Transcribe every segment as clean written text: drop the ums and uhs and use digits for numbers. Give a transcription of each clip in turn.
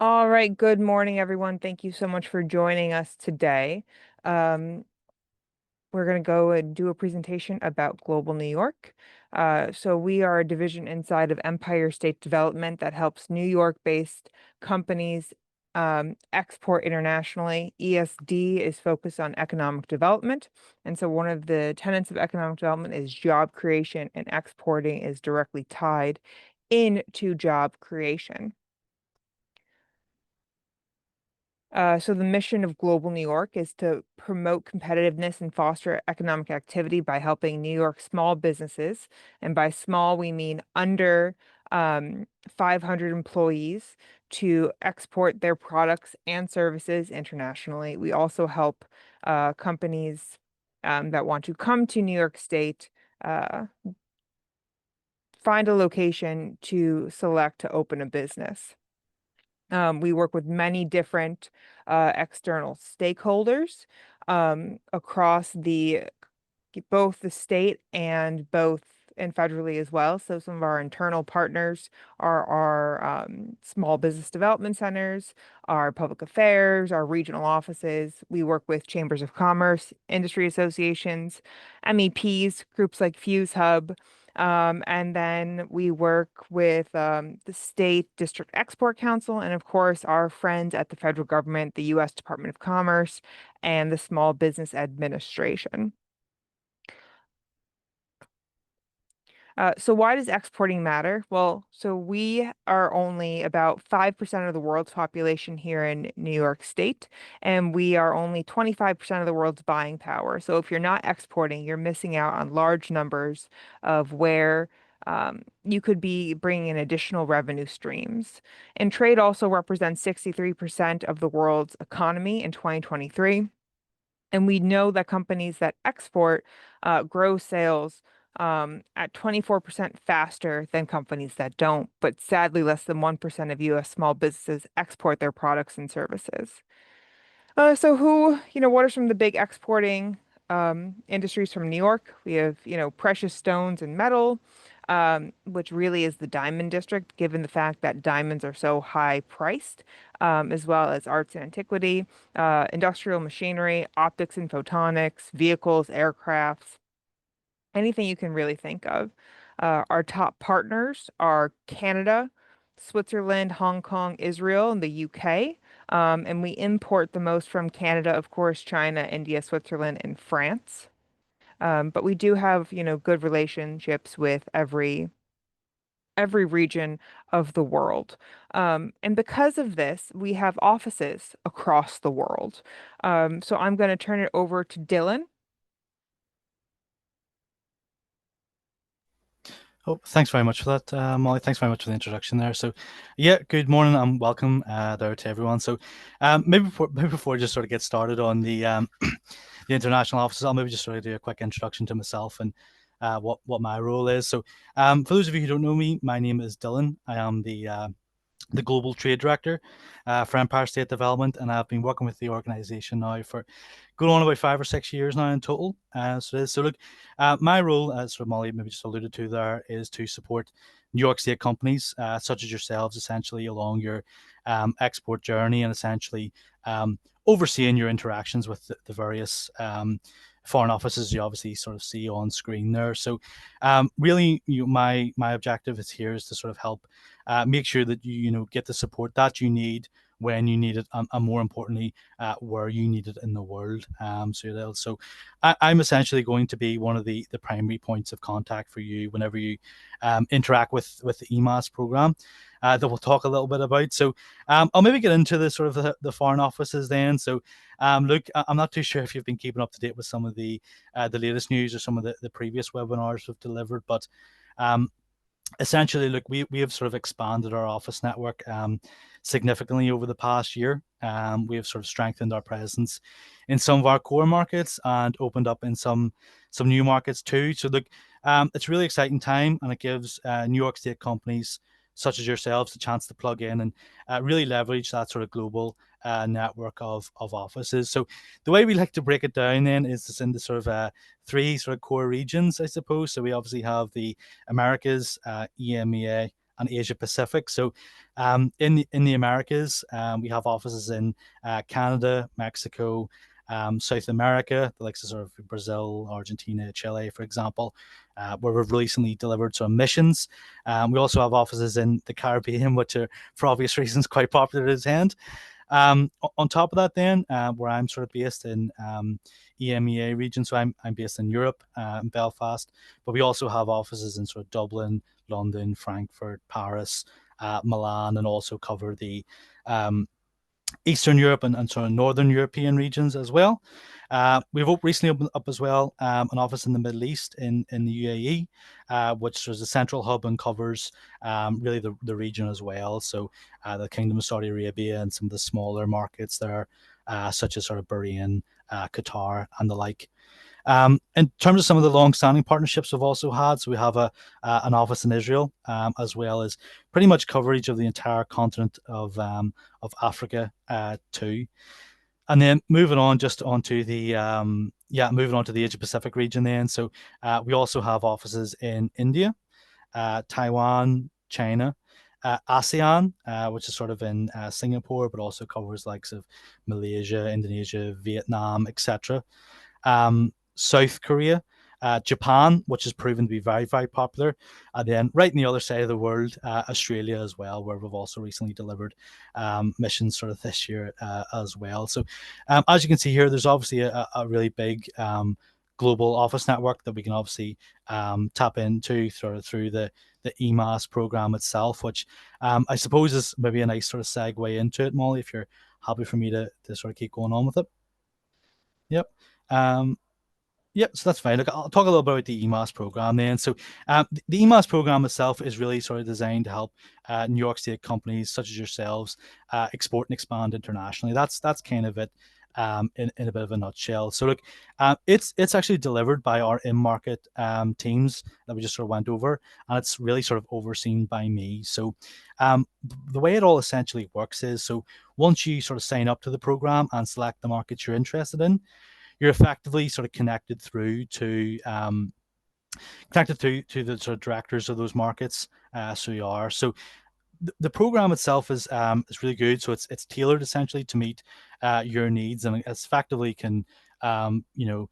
All right, good morning, everyone. Thank you so much for joining us today. Um, we're going to go and do a presentation about Global New York. So we are a division inside of Empire State Development that helps New York-based companies export internationally. ESD is focused on economic development. And so one of the tenets of economic development is job creation, and exporting is directly tied into job creation. So the mission of Global New York is to promote competitiveness and foster economic activity by helping New York small businesses. And by small, we mean under 500 employees to export their products and services internationally. We also help companies that want to come to New York State find a location to select to open a business. We work with many different external stakeholders across both the state and federally as well. So some of our internal partners are our small business development centers, our public affairs, our regional offices. We work with chambers of commerce, industry associations, MEPs, groups like Fuse Hub. And then we work with the State District Export Council, and of course, our friends at the federal government, the U.S. Department of Commerce, and the Small Business Administration. So why does exporting matter? Well, so we are only about 5% of the world's population here in New York State, and we are only 25% of the world's buying power. So if you're not exporting, you're missing out on large numbers of where you could be bringing in additional revenue streams. And trade also represents 63% of the world's economy in 2023. And we know that companies that export grow sales at 24% faster than companies that don't. But sadly, less than 1% of US small businesses export their products and services. What are some of the big exporting industries from New York? We have, precious stones and metal, which really is the diamond district, given the fact that diamonds are so high priced, as well as arts and antiquity, industrial machinery, optics and photonics, vehicles, aircrafts, anything you can really think of. Our top partners are Canada, Switzerland, Hong Kong, Israel, and the UK. And we import the most from Canada, of course, China, India, Switzerland, and France. But we do have, good relationships with every region of the world. And because of this, we have offices across the world. So I'm going to turn it over to Dylan. Oh, thanks very much for that, Molly. Thanks very much for the introduction there. So, yeah, good morning and welcome there to everyone. So, maybe before I just sort of get started on the the international offices, I'll maybe just sort of do a quick introduction to myself and what my role is. So, for those of you who don't know me, my name is Dylan. I am the global trade director for Empire State Development, and I've been working with the organization now for going on about 5 or 6 years now in total. So look, my role, as sort of Molly maybe just alluded to there, is to support New York State companies such as yourselves, essentially along your export journey, and essentially overseeing your interactions with the various foreign offices you obviously sort of see on screen there. So really, my objective is here is to sort of help make sure that you get the support that you need when you need it, and more importantly, where you need it in the world. So I'm essentially going to be one of the primary points of contact for you whenever you interact with the EMAS program that we'll talk a little bit about. So I'll maybe get into the sort of the foreign offices then. So look, I'm not too sure if you've been keeping up to date with some of the latest news or some of the previous webinars we've delivered, but essentially, look, we have sort of expanded our office network significantly over the past year. We have sort of strengthened our presence in some of our core markets and opened up in some new markets too. So look, it's a really exciting time, and it gives New York State companies such as yourselves a chance to plug in and really leverage that sort of global network of offices. So the way we like to break it down then is just into sort of three sort of core regions, I suppose. So we obviously have the Americas, EMEA, and Asia Pacific. So in the Americas, we have offices in Canada, Mexico, South America, the likes of sort of Brazil, Argentina, Chile, for example, where we've recently delivered some missions. We also have offices in the Caribbean, which are, for obvious reasons, quite popular to attend. On top of that, then, where I'm sort of based in EMEA region, so I'm based in Europe, in Belfast, but we also have offices in sort of Dublin, London, Frankfurt, Paris, Milan, and also cover the um, Eastern Europe and sort of Northern European regions as well. We've recently opened up as well an office in the Middle East in the UAE, which is a central hub and covers really the region as well. So the Kingdom of Saudi Arabia and some of the smaller markets there, such as sort of Bahrain, Qatar, and the like. In terms of some of the long-standing partnerships we've also had, so we have an office in Israel, as well as pretty much coverage of the entire continent of Africa too. And then moving on just onto the moving on to the Asia Pacific region. Then, so we also have offices in India, Taiwan, China. ASEAN, which is sort of in Singapore, but also covers likes of Malaysia, Indonesia, Vietnam, etc. South Korea, Japan, which has proven to be very, very popular. And then right on the other side of the world, Australia as well, where we've also recently delivered missions sort of this year as well. So as you can see here, there's obviously a really big global office network that we can obviously tap into sort of through the EMAS program itself, which I suppose is maybe a nice sort of segue into it, Molly, if you're happy for me to sort of keep going on with it. Yep. Um, Yep, so that's fine. Look, I'll talk a little bit about the EMAS program then. So, the EMAS program itself is really sort of designed to help New York State companies such as yourselves export and expand internationally. That's kind of it in a bit of a nutshell. So, look, it's actually delivered by our in-market teams that we just sort of went over, and it's really sort of overseen by me. So, the way it all essentially works is so once you sort of sign up to the program and select the markets you're interested in, you're effectively sort of connected to the sort of directors of those markets. So you are so the program itself is really good. So it's tailored essentially to meet your needs, and it's effectively can you know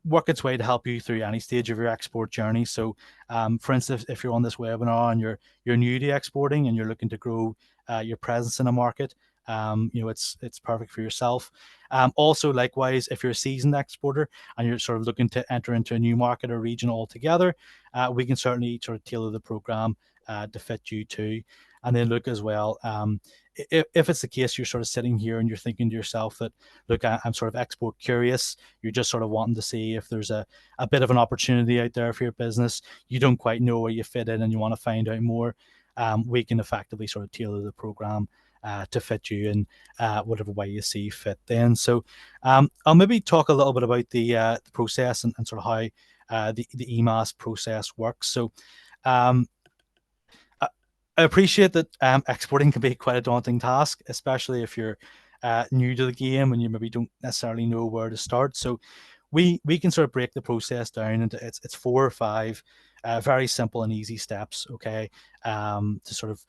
work its way to help you through any stage of your export journey. So, for instance, if you're on this webinar and you're new to exporting and you're looking to grow your presence in a market, it's perfect for yourself. Also, likewise, if you're a seasoned exporter and you're sort of looking to enter into a new market or region altogether, we can certainly sort of tailor the program to fit you too. And then look as well, if it's the case you're sort of sitting here and you're thinking to yourself that, look, I'm sort of export curious, you're just sort of wanting to see if there's a bit of an opportunity out there for your business, you don't quite know where you fit in and you want to find out more, we can effectively sort of tailor the program to fit you in whatever way you see fit then. So I'll maybe talk a little bit about the process and sort of how the EMAS process works. So I appreciate that exporting can be quite a daunting task, especially if you're new to the game and you maybe don't necessarily know where to start. So we can sort of break the process down into it's 4 or 5 very simple and easy steps. Okay, to sort of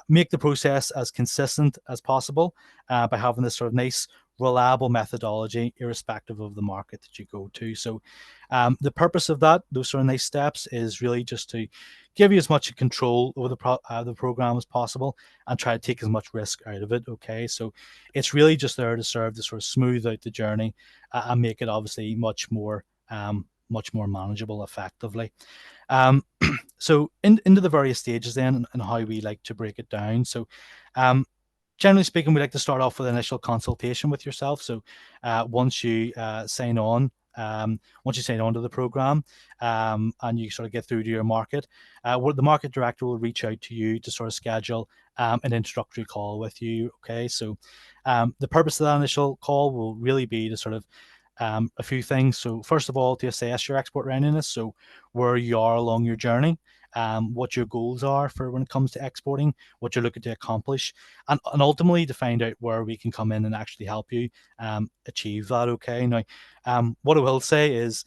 make the process as consistent as possible by having this sort of nice reliable methodology irrespective of the market that you go to. So the purpose of those sort of nice steps is really just to give you as much control over the program as possible and try to take as much risk out of it. Okay, so it's really just there to serve to sort of smooth out the journey and make it obviously much more manageable effectively. So into the various stages then and how we like to break it down. So generally speaking, we like to start off with an initial consultation with yourself. So once you sign on to the program and you sort of get through to your market, the market director will reach out to you to sort of schedule an introductory call with you. Okay, so the purpose of that initial call will really be to sort of a few things. So first of all, to assess your export readiness, so where you are along your journey, what your goals are for when it comes to exporting, what you're looking to accomplish, and ultimately to find out where we can come in and actually help you achieve that. Okay, now what I will say is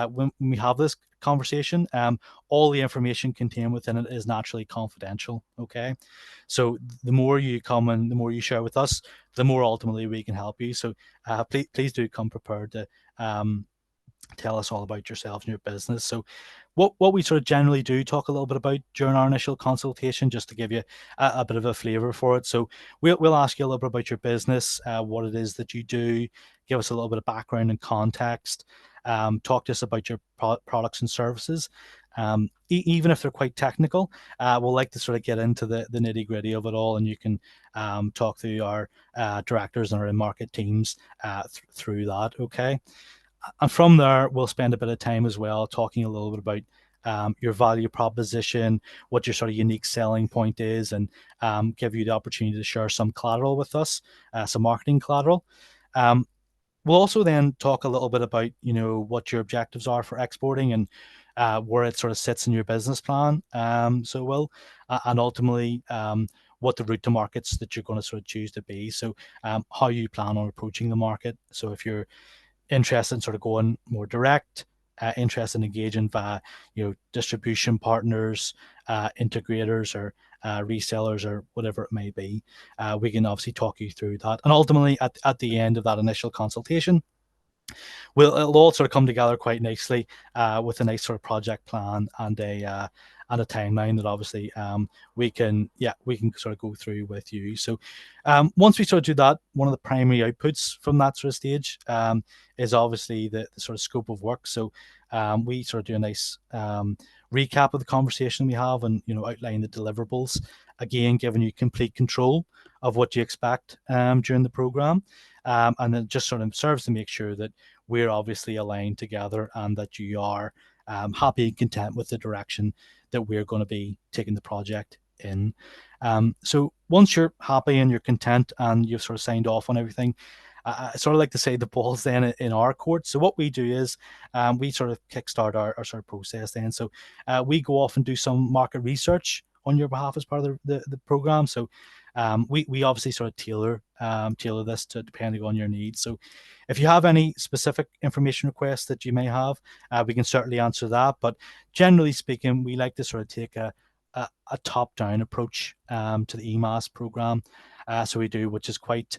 when we have this conversation, all the information contained within it is naturally confidential. Okay, so the more you come and the more you share with us, the more ultimately we can help you. So please do come prepared to tell us all about yourselves and your business. So what we sort of generally do talk a little bit about during our initial consultation, just to give you a bit of a flavor for it. So we'll ask you a little bit about your business, what it is that you do, give us a little bit of background and context, talk to us about your products and services. Even if they're quite technical, we'll like to sort of get into the nitty gritty of it all, and you can talk to our directors and our in-market teams through that. Okay. And from there, we'll spend a bit of time as well talking a little bit about your value proposition, what your sort of unique selling point is, and give you the opportunity to share some collateral with us, some marketing collateral. Um, we'll also then talk a little bit about, what your objectives are for exporting and where it sort of sits in your business plan. And ultimately, what the route to markets that you're going to sort of choose to be. So how you plan on approaching the market. So if you're interested in sort of going more direct, interested in engaging via, distribution partners, integrators, or resellers, or whatever it may be. We can obviously talk you through that. And ultimately, at the end of that initial consultation, it'll all sort of come together quite nicely with a nice sort of project plan and a timeline that obviously we can sort of go through with you. So once we sort of do that, one of the primary outputs from that sort of stage is obviously the sort of scope of work. So we sort of do a nice recap of the conversation we have and outline the deliverables, again giving you complete control of what you expect during the program. And then just sort of serves to make sure that we're obviously aligned together and that you are happy and content with the direction that we're going to be taking the project in. So once you're happy and you're content and you've sort of signed off on everything, I sort of like to say the ball's then in our court. So what we do is we sort of kickstart our sort of process then. So we go off and do some market research on your behalf as part of the program. So we obviously sort of tailor this to depending on your needs. So if you have any specific information requests that you may have, we can certainly answer that. But generally speaking, we like to sort of take a top-down approach to the EMAS program. So we do, which is quite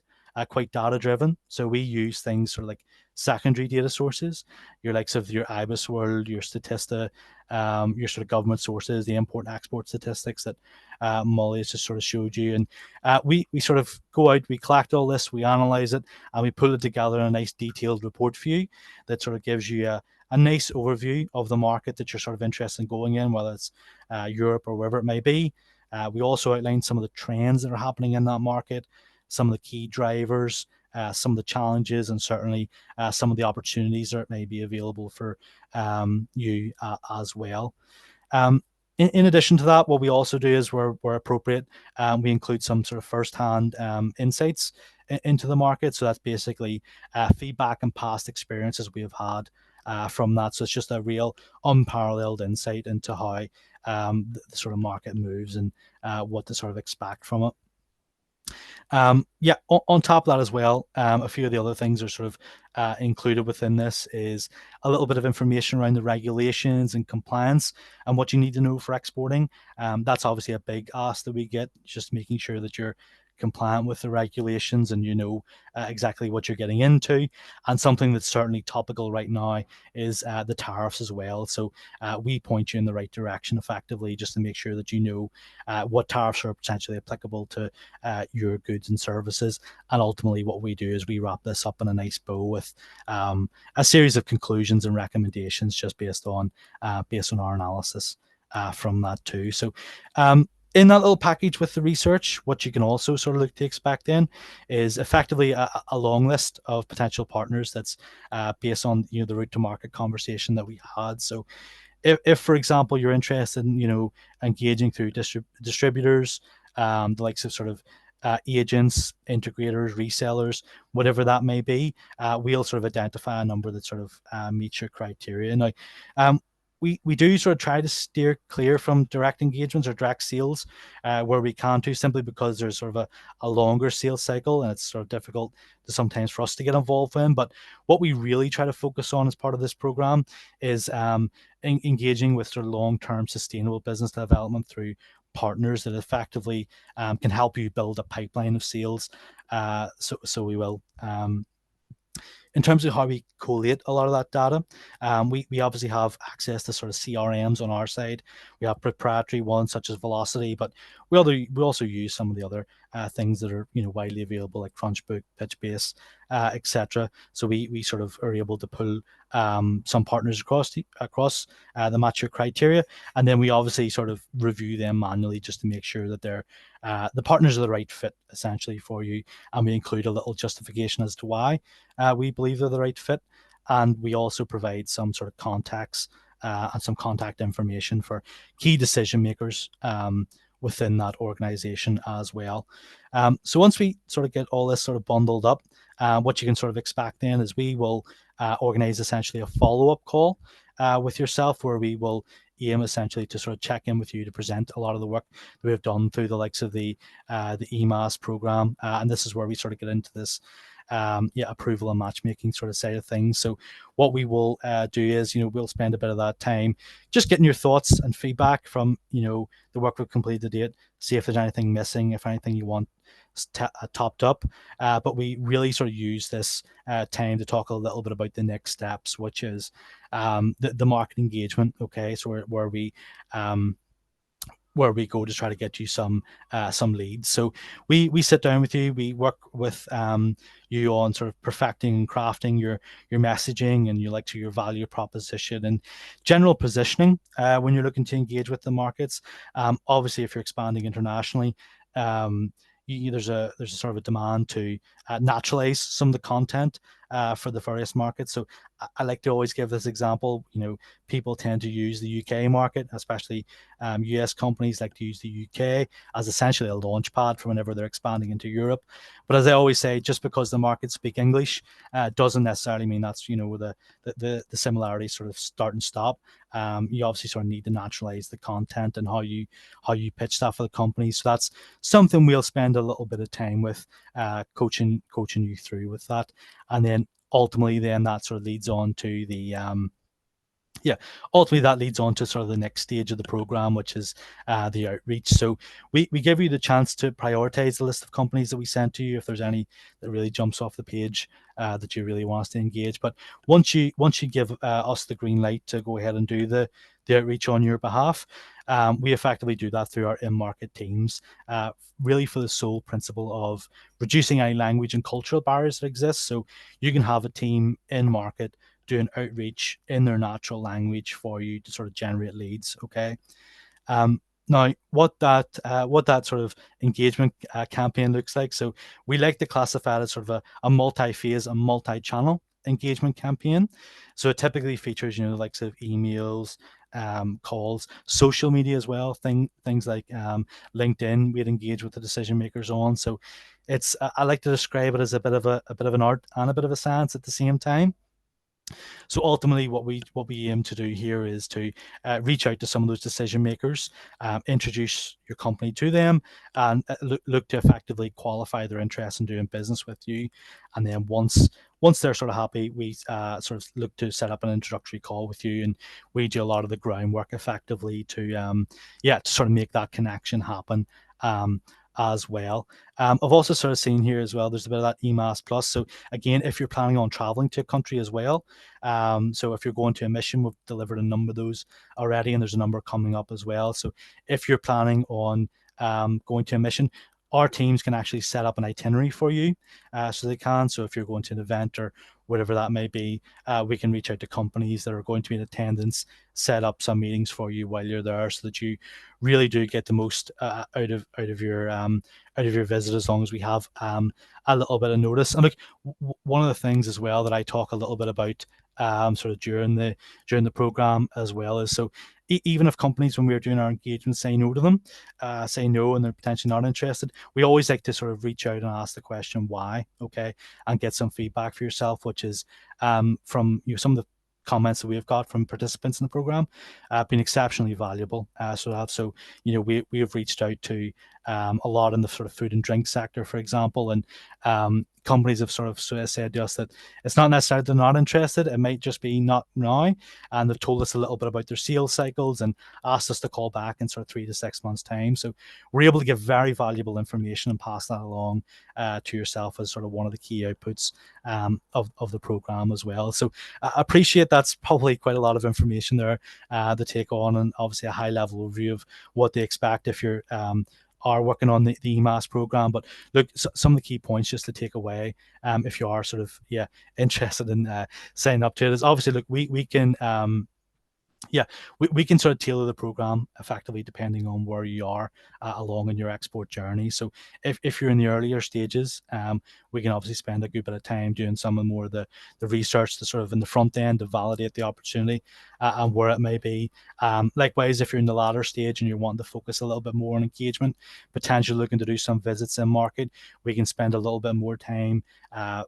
data-driven. So we use things sort of like secondary data sources, your likes of your IBIS World, your Statista, your sort of government sources, the import and export statistics that Molly has just sort of showed you. And we sort of go out, we collect all this, we analyze it, and we put it together in a nice detailed report for you that sort of gives you a nice overview of the market that you're sort of interested in going in, whether it's Europe or wherever it may be. We also outline some of the trends that are happening in that market, some of the key drivers, some of the challenges, and certainly some of the opportunities that may be available for you as well. In addition to that, what we also do is where appropriate, we include some sort of first-hand insights into the market. So that's basically feedback and past experiences we have had from that. So it's just a real unparalleled insight into how the sort of market moves and what to sort of expect from it. On top of that as well, a few of the other things are sort of included within this is a little bit of information around the regulations and compliance and what you need to know for exporting. That's obviously a big ask that we get, just making sure that you're compliant with the regulations and exactly what you're getting into. And something that's certainly topical right now is the tariffs as well. So we point you in the right direction effectively, just to make sure that what tariffs are potentially applicable to your goods and services. And ultimately what we do is we wrap this up in a nice bow with a series of conclusions and recommendations just based on our analysis from that too. So in that little package with the research, what you can also sort of look to expect in is effectively a long list of potential partners that's based on the route to market conversation that we had. So if for example you're interested in engaging through distributors, the likes of sort of agents, integrators, resellers, whatever that may be, we'll sort of identify a number that sort of meets your criteria. Now, we do sort of try to steer clear from direct engagements or direct sales where we can to, simply because there's sort of a longer sales cycle and it's sort of difficult to sometimes for us to get involved in. But what we really try to focus on as part of this program is engaging with sort of long-term sustainable business development through partners that effectively can help you build a pipeline of sales. So we will. In terms of how we collate a lot of that data, we obviously have access to sort of CRMs on our side. We have proprietary ones such as Velocity, but we also use some of the other things that are widely available like Crunchbook, Pitchbase, etc. So we sort of are able to pull some partners across the match your criteria, and then we obviously sort of review them manually just to make sure that they're the partners are the right fit essentially for you, and we include a little justification as to why we believe they're the right fit. And we also provide some sort of contacts and some contact information for key decision makers within that organization as well. So once we sort of get all this sort of bundled up, what you can sort of expect then is we will organize essentially a follow-up call with yourself, where we will aim essentially to sort of check in with you to present a lot of the work that we've done through the likes of the EMAS program. And this is where we sort of get into this approval and matchmaking sort of side of things. So what we will do is, we'll spend a bit of that time just getting your thoughts and feedback from, the work we've completed to date, see if there's anything missing, if anything you want topped up. But we really sort of use this time to talk a little bit about the next steps, which is the market engagement. Okay, so where we go to try to get you some leads. So we sit down with you, we work with you on sort of perfecting and crafting your messaging and your value proposition and general positioning when you're looking to engage with the markets. Obviously, if you're expanding internationally, there's a sort of a demand to naturalize some of the content for the various markets. So I like to always give this example. People tend to use the UK market, especially US companies like to use the UK as essentially a launch pad for whenever they're expanding into Europe. But as I always say, just because the markets speak English doesn't necessarily mean that's the similarities sort of start and stop. You obviously sort of need to naturalize the content and how you pitch that for the company. So that's something we'll spend a little bit of time with coaching you through with that. And then ultimately that sort of leads on to the ultimately that leads on to sort of the next stage of the program, which is the outreach. So we give you the chance to prioritize the list of companies that we send to you if there's any that really jumps off the page that you really want us to engage. But once you give us the green light to go ahead and do the outreach on your behalf, we effectively do that through our in-market teams, really for the sole principle of reducing any language and cultural barriers that exist. So you can have a team in market doing outreach in their natural language for you to sort of generate leads. Okay. Now, what that sort of engagement campaign looks like. So we like to classify it as sort of a multi-phase, a multi-channel engagement campaign. So it typically features, the likes of emails, calls, social media as well, things like LinkedIn. We'd engage with the decision makers on. So it's I like to describe it as a bit of an art and a bit of a science at the same time. So ultimately, what we aim to do here is to reach out to some of those decision makers, introduce your company to them, and look to effectively qualify their interest in doing business with you. And then once they're sort of happy, we sort of look to set up an introductory call with you, and we do a lot of the groundwork effectively to sort of make that connection happen. As well. I've also sort of seen here as well, there's a bit of that EMAS plus. So again, if you're planning on traveling to a country as well, so if you're going to a mission, we've delivered a number of those already, and there's a number coming up as well. So if you're planning on going to a mission, our teams can actually set up an itinerary for you, so they can. So if you're going to an event or whatever that may be, we can reach out to companies that are going to be in attendance, set up some meetings for you while you're there, so that you really do get the most out of your visit, as long as we have a little bit of notice. And look, one of the things as well that I talk a little bit about sort of during the program as well is, so even if companies, when we're doing our engagement, say no to them, say no, and they're potentially not interested, we always like to sort of reach out and ask the question why, okay, and get some feedback for yourself, which is from some of the comments that we have got from participants in the program have been exceptionally valuable. So we have reached out to a lot in the sort of food and drink sector, for example, and companies have sort of said to us that it's not necessarily they're not interested. It might just be not now, and they've told us a little bit about their sales cycles and asked us to call back in sort of 3 to 6 months' time. So we're able to give very valuable information and pass that along to yourself as sort of one of the key outputs of the program as well. So I appreciate that's probably quite a lot of information there to take on, and obviously a high level review of what they expect if you're are working on the EMAS program. But look, some of the key points just to take away, if you are sort of interested in signing up to it, is obviously look, we can yeah, we can sort of tailor the program effectively depending on where you are along in your export journey. So if you're in the earlier stages, we can obviously spend a good bit of time doing some of more of the research to sort of in the front end to validate the opportunity and where it may be. Likewise, if you're in the latter stage and you're wanting to focus a little bit more on engagement, potentially looking to do some visits in market, we can spend a little bit more time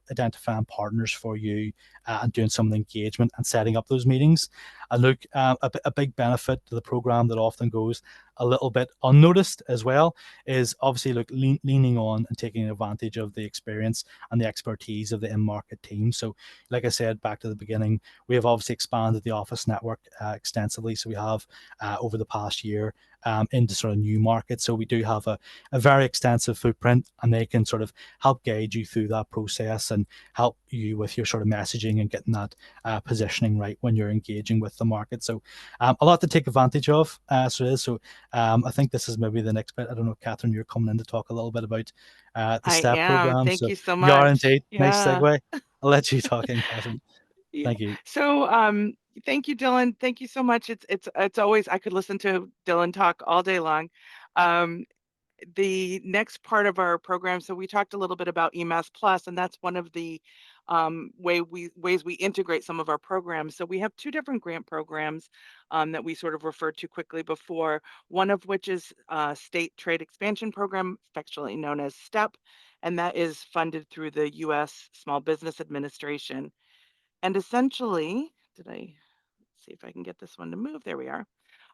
identifying partners for you and doing some of the engagement and setting up those meetings. And look, a big benefit to the program that often goes a little bit unnoticed as well is obviously look leaning on and taking advantage of the experience and the expertise of the in-market team. So like I said back to the beginning, we have obviously expanded the office network extensively. So we have over the past year into sort of new markets. So we do have a very extensive footprint, and they can sort of help guide you through that process and help you with your sort of messaging and getting that positioning right when you're engaging with the market. So a lot to take advantage of. I think this is maybe the next bit. I don't know, Kathryn, you're coming in to talk a little bit about the I STEP am. program. Thank So you so you are much. indeed. Nice Yeah. segue. I'll let you talk in, Kathryn. Yeah. Thank you. So, thank you, Dylan. Thank you so much. It's always I could listen to Dylan talk all day long. Um, the next part of our program, so we talked a little bit about EMAS Plus, and that's one of the ways we integrate some of our programs. So we have two different grant programs that we sort of referred to quickly before, one of which is State Trade Expansion Program, affectionately known as STEP, and that is funded through the U.S. Small Business Administration. And essentially, let's see if I can get this one to move. There we are.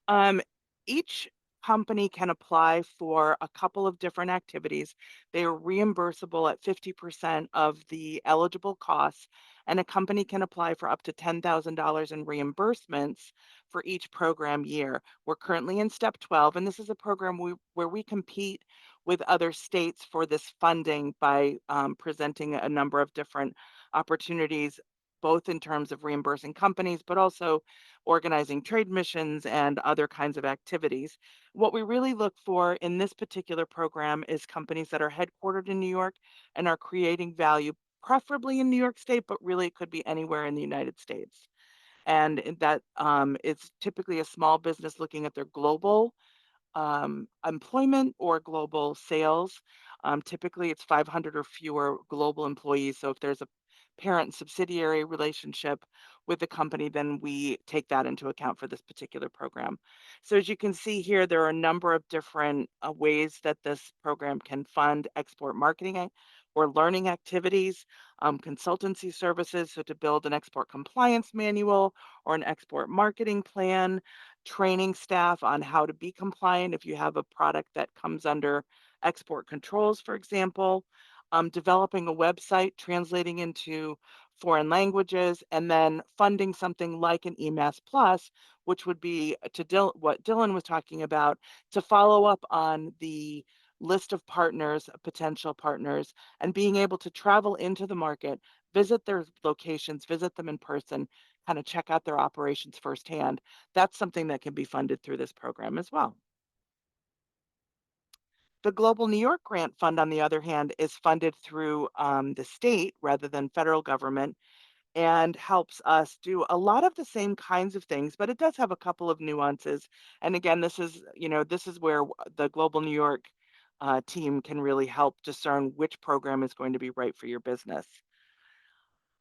Um, each company can apply for a couple of different activities. They are reimbursable at 50% of the eligible costs, and a company can apply for up to $10,000 in reimbursements for each program year. We're currently in step 12, and this is a program where we compete with other states for this funding by presenting a number of different opportunities, both in terms of reimbursing companies, but also organizing trade missions and other kinds of activities. What we really look for in this particular program is companies that are headquartered in New York and are creating value, preferably in New York State, but really it could be anywhere in the United States. And that it's typically a small business looking at their global employment or global sales. Typically, it's 500 or fewer global employees. So if there's a parent subsidiary relationship with the company, then we take that into account for this particular program. So as you can see here, there are a number of different ways that this program can fund export marketing or learning activities, consultancy services, so to build an export compliance manual or an export marketing plan, training staff on how to be compliant if you have a product that comes under export controls, for example, developing a website, translating into foreign languages, and then funding something like an EMAS Plus, which would be what Dylan was talking about, to follow up on the list of partners, potential partners, and being able to travel into the market, visit their locations, visit them in person, kind of check out their operations firsthand. That's something that can be funded through this program as well. The Global New York Grant Fund, on the other hand, is funded through the state rather than federal government and helps us do a lot of the same kinds of things, but it does have a couple of nuances. And again, this is where the Global New York team can really help discern which program is going to be right for your business.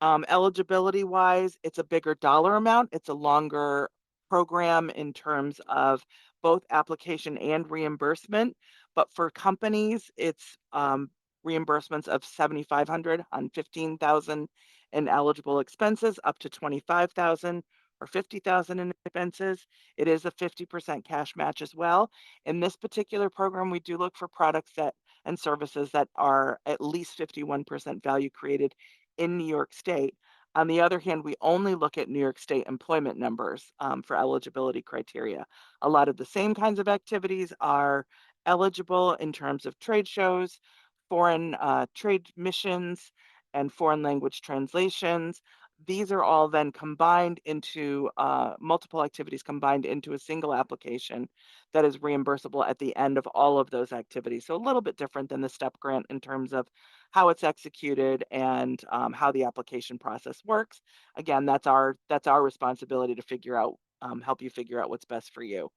Eligibility wise, it's a bigger dollar amount. It's a longer program in terms of both application and reimbursement. But for companies, it's reimbursements of 7,500 on 15,000 in eligible expenses, up to 25,000 or 50,000 in expenses, it is a 50% cash match as well. In this particular program, we do look for products that and services that are at least 51% value created in New York State. On the other hand, we only look at New York State employment numbers for eligibility criteria. A lot of the same kinds of activities are eligible in terms of trade shows, foreign trade missions, and foreign language translations. These are all then combined into multiple activities combined into a single application that is reimbursable at the end of all of those activities. So a little bit different than the STEP grant in terms of how it's executed and how the application process works. Again, that's our responsibility to figure out, help you figure out what's best for you.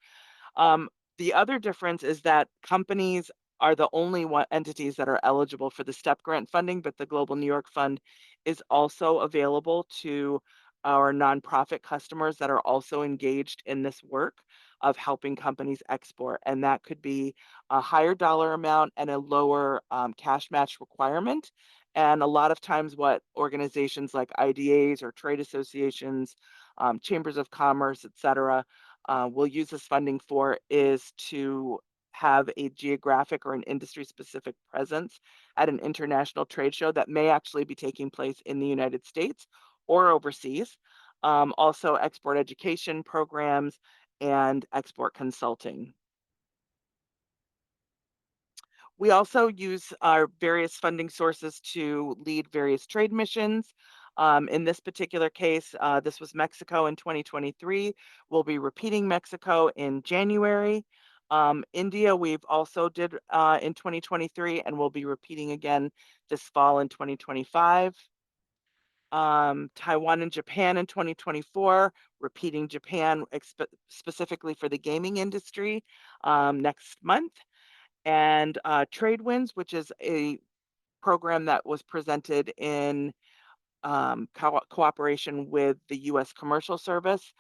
Um, the other difference is that companies are the only entities that are eligible for the STEP grant funding, but the Global New York Fund is also available to our nonprofit customers that are also engaged in this work of helping companies export. And that could be a higher dollar amount and a lower cash match requirement. And a lot of times, what organizations like IDAs or trade associations, chambers of commerce, et cetera, will use this funding for is to have a geographic or an industry specific presence at an international trade show that may actually be taking place in the United States or overseas. Also, export education programs and export consulting. We also use our various funding sources to lead various trade missions. In this particular case, this was Mexico in 2023. We'll be repeating Mexico in January. India, we've also did in 2023, and we'll be repeating again this fall in 2025. Taiwan and Japan in 2024, repeating Japan specifically for the gaming industry next month. And Trade Winds, which is a program that was presented in cooperation with the U.S. Commercial Service.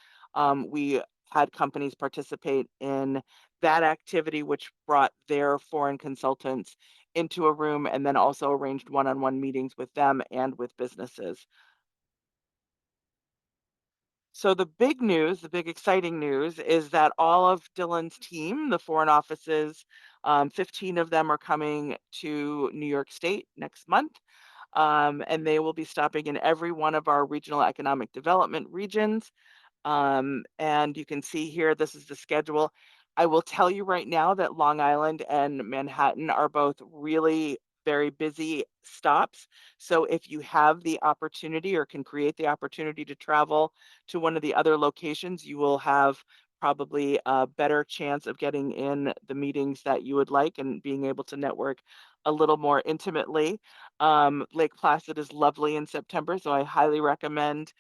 We had companies participate in that activity, which brought their foreign consultants into a room and then also arranged one-on-one meetings with them and with businesses. So the big news, the big exciting news is that all of Dylan's team, the foreign offices, 15 of them are coming to New York State next month. And they will be stopping in every one of our regional economic development regions. And you can see here, this is the schedule. I will tell you right now that Long Island and Manhattan are both really very busy stops. So if you have the opportunity or can create the opportunity to travel to one of the other locations, you will have probably a better chance of getting in the meetings that you would like and being able to network a little more intimately. Lake Placid is lovely in September, so I highly recommend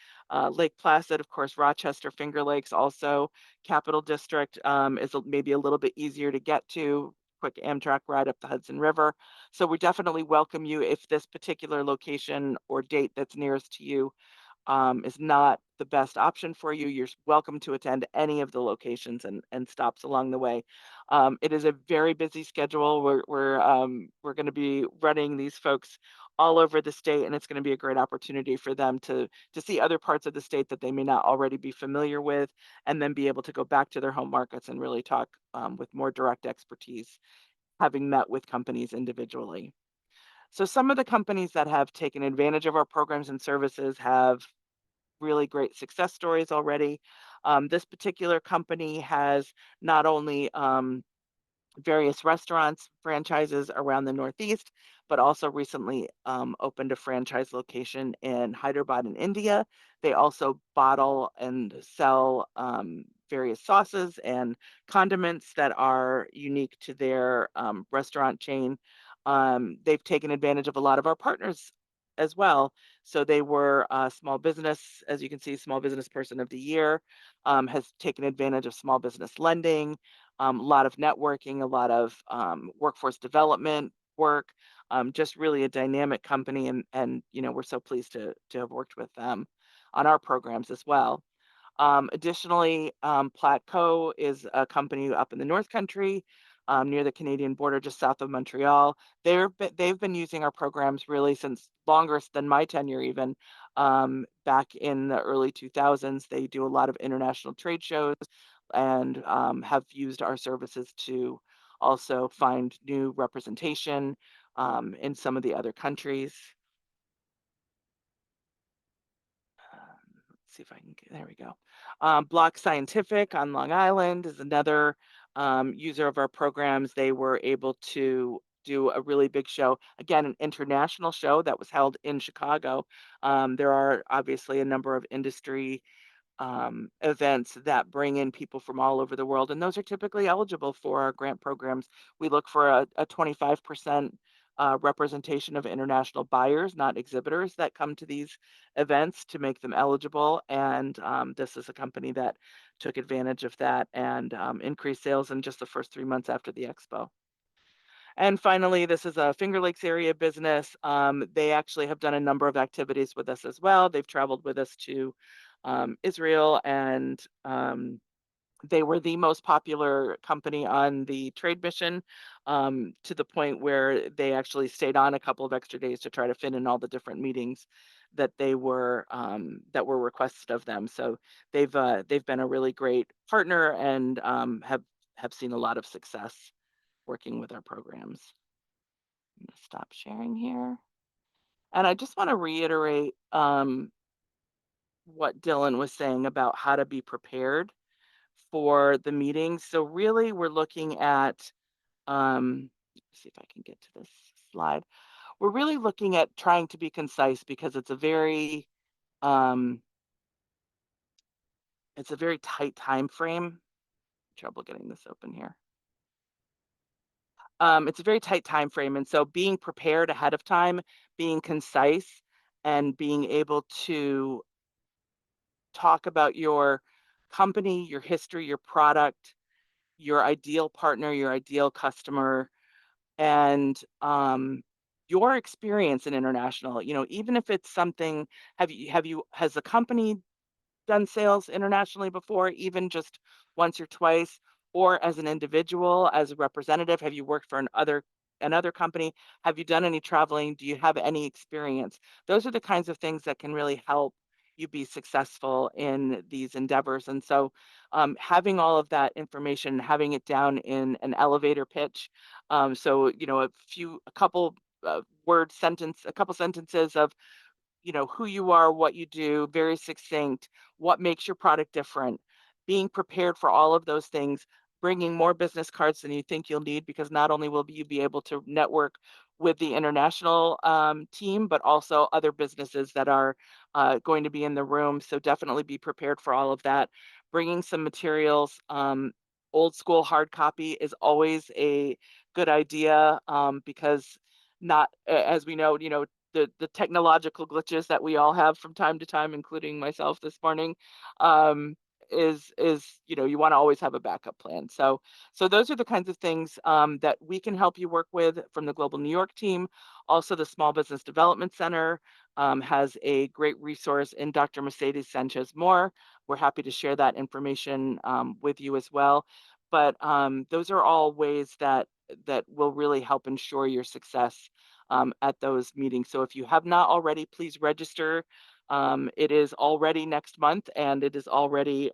Lake Placid. Of course, Rochester, Finger Lakes, also Capital District is maybe a little bit easier to get to. Quick Amtrak ride up the Hudson River. So we definitely welcome you if this particular location or date that's nearest to you is not the best option for you. You're welcome to attend any of the locations and stops along the way. It is a very busy schedule. We're going to be running these folks all over the state, and it's going to be a great opportunity for them to see other parts of the state that they may not already be familiar with, and then be able to go back to their home markets and really talk with more direct expertise, having met with companies individually. So some of the companies that have taken advantage of our programs and services have really great success stories already. This particular company has not only various restaurants, franchises around the Northeast, but also recently opened a franchise location in Hyderabad in India. They also bottle and sell various sauces and condiments that are unique to their restaurant chain. They've taken advantage of a lot of our partners as well. So they were small business, as you can see, small business person of the year, has taken advantage of small business lending, a lot of networking, a lot of workforce development work, just really a dynamic company. And we're so pleased to have worked with them on our programs as well. Additionally, Platco is a company up in the North Country, near the Canadian border, just south of Montreal. They've been using our programs really since longer than my tenure even, back in the early 2000s. They do a lot of international trade shows and have used our services to also find new representation in some of the other countries. Let's see if I can get, there we go. Block Scientific on Long Island is another user of our programs. They were able to do a really big show, again, an international show that was held in Chicago. There are obviously a number of industry events that bring in people from all over the world, and those are typically eligible for our grant programs. We look for a 25% representation of international buyers, not exhibitors, that come to these events to make them eligible. And this is a company that took advantage of that and increased sales in just the first 3 months after the expo. And finally, this is a Finger Lakes area business. They actually have done a number of activities with us as well. They've traveled with us to Israel, and they were the most popular company on the trade mission, to the point where they actually stayed on a couple of extra days to try to fit in all the different meetings that that were requested of them. So they've been a really great partner and have seen a lot of success working with our programs. I'm going to stop sharing here. And I just want to reiterate what Dylan was saying about how to be prepared for the meetings. So really, we're looking at, let's see if I can get to this slide. We're really looking at trying to be concise because it's a very tight time frame. Trouble getting this open here. It's a very tight time frame, and so being prepared ahead of time, being concise, and being able to talk about your company, your history, your product, your ideal partner, your ideal customer, and your experience in international. You know, even if it's something, has the company done sales internationally before, even just once or twice, or as an individual, as a representative? Have you worked for another company? Have you done any traveling? Do you have any experience? Those are the kinds of things that can really help you be successful in these endeavors. And so having all of that information, having it down in an elevator pitch. So, you know, a couple a couple sentences of, you know, who you are, what you do, very succinct, what makes your product different, being prepared for all of those things, bringing more business cards than you think you'll need, because not only will you be able to network with the international team, but also other businesses that are going to be in the room. So definitely be prepared for all of that. Bringing some materials. Old school hard copy is always a good idea, because not, as we know, you know, the technological glitches that we all have from time to time, including myself this morning, is, you know, you want to always have a backup plan. So those are the kinds of things that we can help you work with from the Global New York team. Also, the Small Business Development Center has a great resource in Dr. Mercedes Sanchez Moore. We're happy to share that information with you as well. But those are all ways that will really help ensure your success at those meetings. So if you have not already, please register. It is already next month, and it is already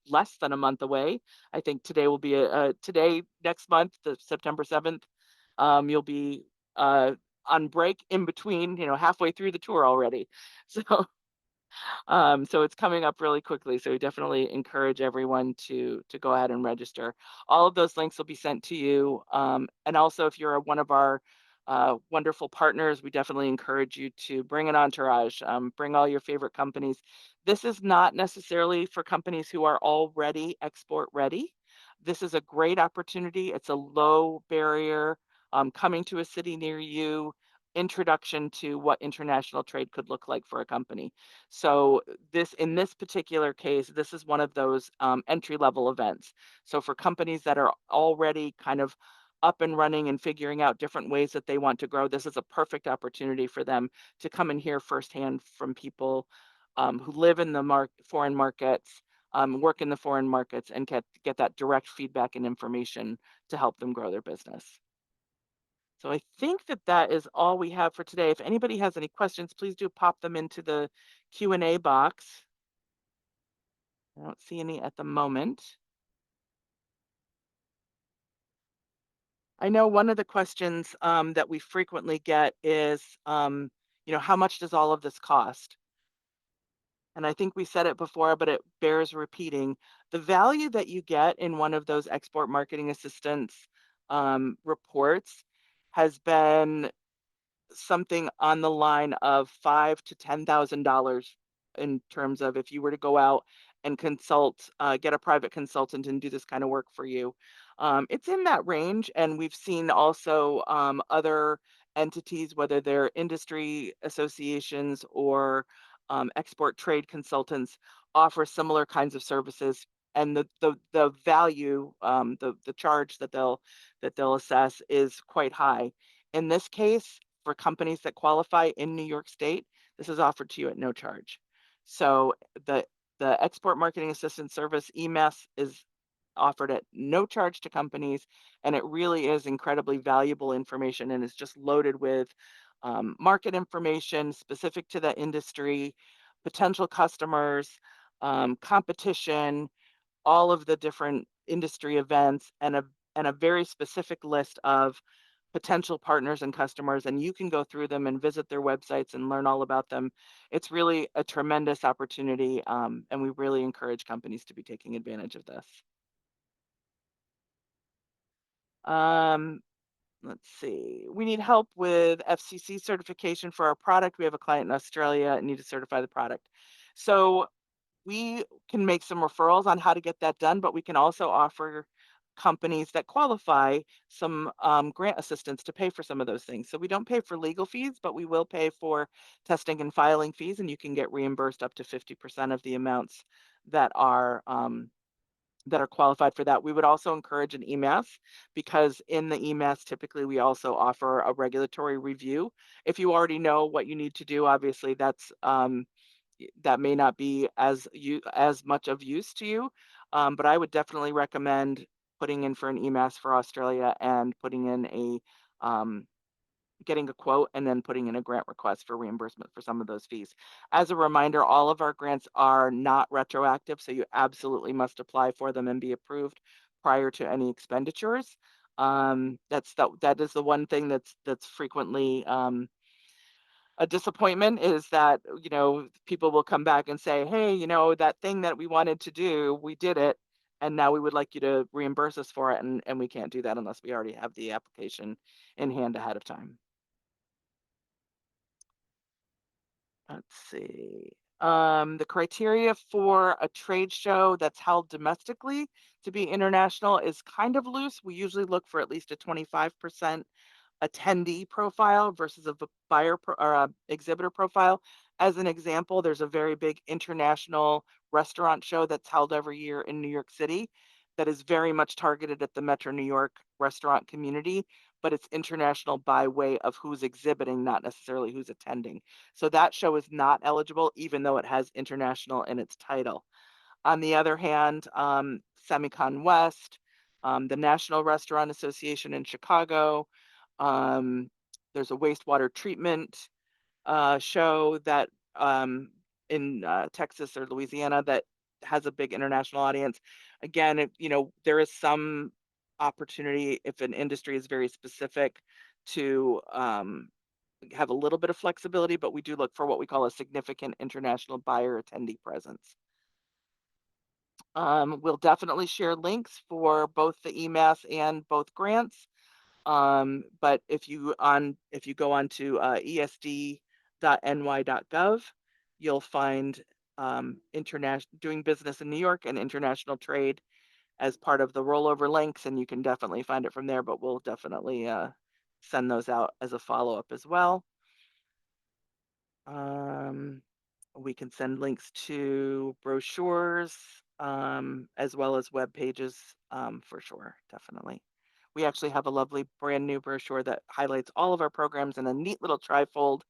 less than a month away. I think today will be today, next month, the September 7th. You'll be on break in between, you know, halfway through the tour already. So it's coming up really quickly. So we definitely encourage everyone to go ahead and register. All of those links will be sent to you. And also, if you're one of our wonderful partners, we definitely encourage you to bring an entourage, bring all your favorite companies. This is not necessarily for companies who are already export ready. This is a great opportunity. It's a low barrier, coming to a city near you, introduction to what international trade could look like for a company. So in this particular case, this is one of those entry level events. So for companies that are already kind of up and running and figuring out different ways that they want to grow, this is a perfect opportunity for them to come and hear firsthand from people who live in the foreign markets, work in the foreign markets, and get that direct feedback and information to help them grow their business. So I think that that is all we have for today. If anybody has any questions, please do pop them into the Q&A box. I don't see any at the moment. I know one of the questions that we frequently get is, how much does all of this cost? And I think we said it before, but it bears repeating. The value that you get in one of those export marketing assistance reports has been something on the line of $5,000 to $10,000 in terms of if you were to go out and consult, get a private consultant and do this kind of work for you. It's in that range, and we've seen also other entities, whether they're industry associations or export trade consultants, offer similar kinds of services. And the value, the charge that they'll assess is quite high. In this case, for companies that qualify in New York State, this is offered to you at no charge. So the Export Marketing Assistance Service, EMAS, is offered at no charge to companies, and it really is incredibly valuable information, and is just loaded with market information specific to the industry, potential customers, competition, all of the different industry events, and a very specific list of potential partners and customers, and you can go through them and visit their websites and learn all about them. It's really a tremendous opportunity, and we really encourage companies to be taking advantage of this. Um, let's see. We need help with FCC certification for our product. We have a client in Australia and need to certify the product. So we can make some referrals on how to get that done, but we can also offer companies that qualify some grant assistance to pay for some of those things. So we don't pay for legal fees, but we will pay for testing and filing fees, and you can get reimbursed up to 50% of the amounts that are qualified for that. We would also encourage an EMAS, because in the EMAS, typically we also offer a regulatory review. If you already know what you need to do, obviously that may not be as much of use to you, but I would definitely recommend putting in for an EMAS for Australia and putting in getting a quote and then putting in a grant request for reimbursement for some of those fees. As a reminder, all of our grants are not retroactive, so you absolutely must apply for them and be approved prior to any expenditures. That is the one thing that's frequently a disappointment, is that people will come back and say, hey, that thing that we wanted to do, we did it, and now we would like you to reimburse us for it, and we can't do that unless we already have the application in hand ahead of time. Let's see. The criteria for a trade show that's held domestically to be international is kind of loose. We usually look for at least a 25% attendee profile versus a buyer or a exhibitor profile. As an example, there's a very big international restaurant show that's held every year in New York City that is very much targeted at the Metro New York restaurant community, but it's international by way of who's exhibiting, not necessarily who's attending. So that show is not eligible, even though it has international in its title. On the other hand, Semicon West, the National Restaurant Association in Chicago, there's a wastewater treatment show that in Texas or Louisiana that has a big international audience. Again, there is some opportunity if an industry is very specific to have a little bit of flexibility, but we do look for what we call a significant international buyer attendee presence. We'll definitely share links for both the EMAS and both grants. But if you go on to esd.ny.gov, you'll find international doing business in New York and international trade as part of the rollover links, and you can definitely find it from there, but we'll definitely send those out as a follow-up as well. We can send links to brochures as well as web pages for sure, definitely. We actually have a lovely brand new brochure that highlights all of our programs in a neat little trifold,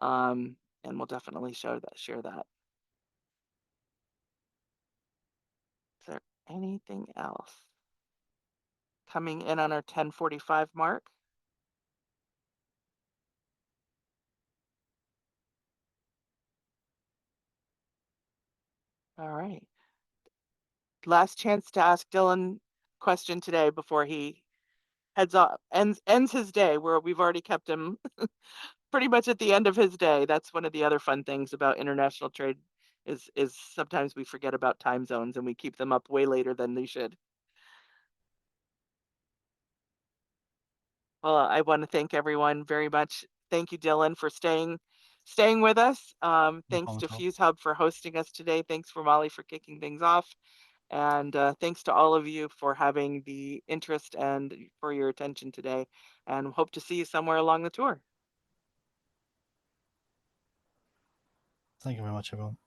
and we'll definitely share that. Is there anything else? Coming in on our 10:45 mark. All right. Last chance to ask Dylan question today before he heads off, ends his day, where we've already kept him pretty much at the end of his day. That's one of the other fun things about international trade is sometimes we forget about time zones and we keep them up way later than they should. Well, I want to thank everyone very much. Thank you, Dylan, for staying with us. No Thanks problem to at all. Fuse Hub for hosting us today. Thanks for Molly for kicking things off. And thanks to all of you for having the interest and for your attention today. And hope to see you somewhere along the tour. Thank you very much, everyone.